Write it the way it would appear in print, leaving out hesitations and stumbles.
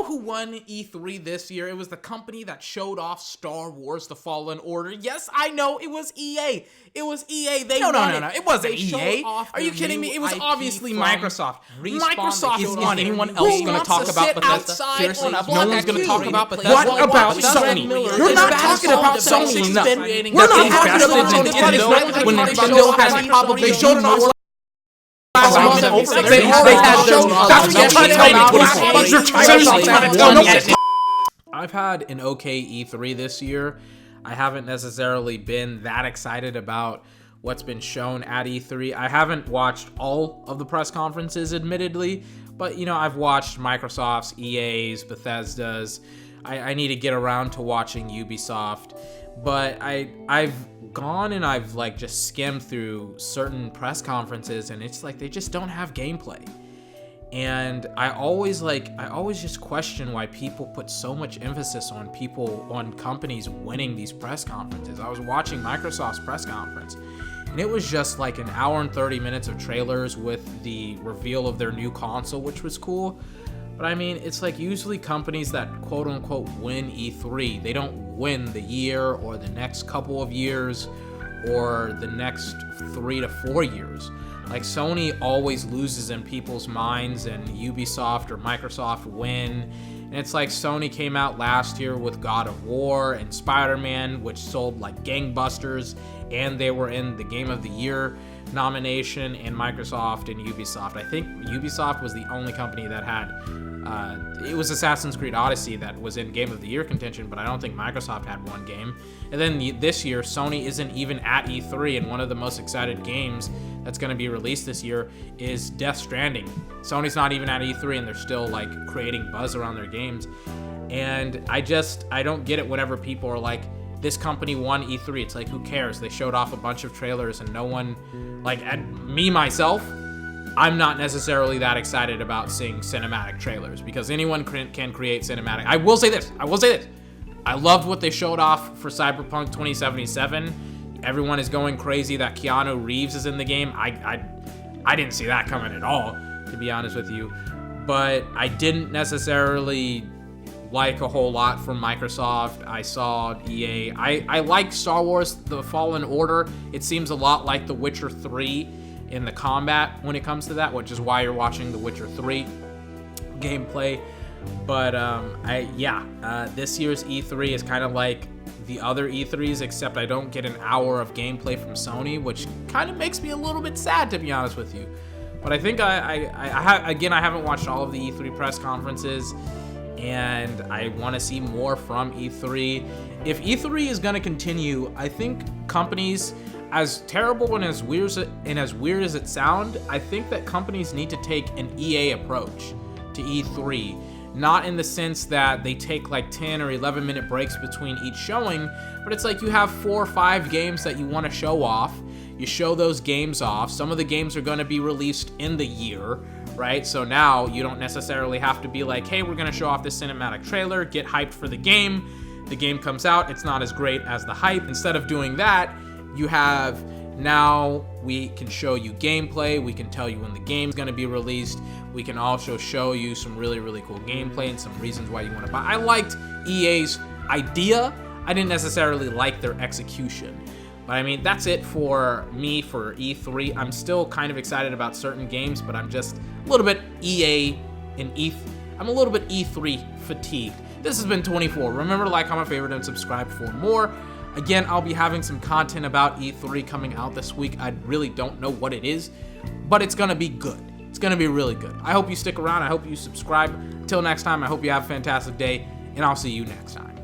who won E3 this year? It was the company that showed off Star Wars: The Fallen Order. Yes, I know, it was EA. It was EA. They No. won It wasn't They EA. showed off Are you their kidding me? new It was IP obviously from Microsoft. Microsoft Is won it. anyone else Who going to wants talk to about sit Bethesda? outside Seriously, on a no block one's at going to you? talk about Bethesda. What about Sony? Miller? You're not It's talking bad about Sony Sony enough. enough. We're We're not not talking talking about about Nintendo when when Nintendo Nintendo has has probably they showed it off. That's what you're trying to tell me. I've had an okay E3 this year. I haven't necessarily been that excited about what's been shown at E3. I haven't watched all of the press conferences, admittedly, but I've watched Microsoft's, EA's, Bethesda's. I need to get around to watching Ubisoft, but I've gone and I've just skimmed through certain press conferences, and it's like they just don't have gameplay. And I always just question why people put so much emphasis on companies winning these press conferences. I was watching Microsoft's press conference, and it was just like an hour and 30 minutes of trailers with the reveal of their new console, which was cool. But I mean, it's like usually companies that quote unquote win E3, they don't win the year or the next couple of years or the next 3 to 4 years. Like Sony always loses in people's minds, and Ubisoft or Microsoft win. And it's like Sony came out last year with God of War and Spider-Man, which sold like gangbusters, and they were in the Game of the Year nomination, and Microsoft and Ubisoft. I think Ubisoft was the only company that had it was Assassin's Creed Odyssey that was in Game of the Year contention, but I don't think Microsoft had one game. And then this year, Sony isn't even at E3, and one of the most excited games that's going to be released this year is Death Stranding. Sony's not even at E3, and they're still creating buzz around their games. And I don't get it whenever people are like, this company won E3. It's like, who cares? They showed off a bunch of trailers, and no one, myself, I'm not necessarily that excited about seeing cinematic trailers, because anyone can create cinematic. I will say this. I loved what they showed off for Cyberpunk 2077. Everyone is going crazy that Keanu Reeves is in the game. I didn't see that coming at all, to be honest with you. But I didn't necessarily like a whole lot from Microsoft. I saw EA. I like Star Wars: The Fallen Order. It seems a lot like The Witcher 3 in the combat when it comes to that, which is why you're watching The Witcher 3 gameplay. But this year's E3 is kind of like the other E3s, except I don't get an hour of gameplay from Sony, which kind of makes me a little bit sad, to be honest with you. But I think I haven't watched all of the E3 press conferences, and I want to see more from E3. If E3 is going to continue, I think companies, as terrible and as weird as it sounds, I think that companies need to take an EA approach to E3. Not in the sense that they take 10 or 11 minute breaks between each showing, but it's like you have 4 or 5 games that you want to show off. You show those games off. Some of the games are going to be released in the year, right? So now you don't necessarily have to be like, hey, we're going to show off this cinematic trailer, get hyped for the game. The game comes out, it's not as great as the hype. Instead of doing that, you have, now we can show you gameplay, we can tell you when the game's going to be released, we can also show you some really, really cool gameplay and some reasons why you want to buy. I liked EA's idea. I didn't necessarily like their execution. But I mean, that's it for me for E3. I'm still kind of excited about certain games, but I'm just a little bit I'm a little bit E3 fatigued. This has been 24. Remember to like, comment, favorite, and subscribe for more. Again, I'll be having some content about E3 coming out this week. I really don't know what it is, but it's going to be good. It's going to be really good. I hope you stick around. I hope you subscribe. Until next time, I hope you have a fantastic day, and I'll see you next time.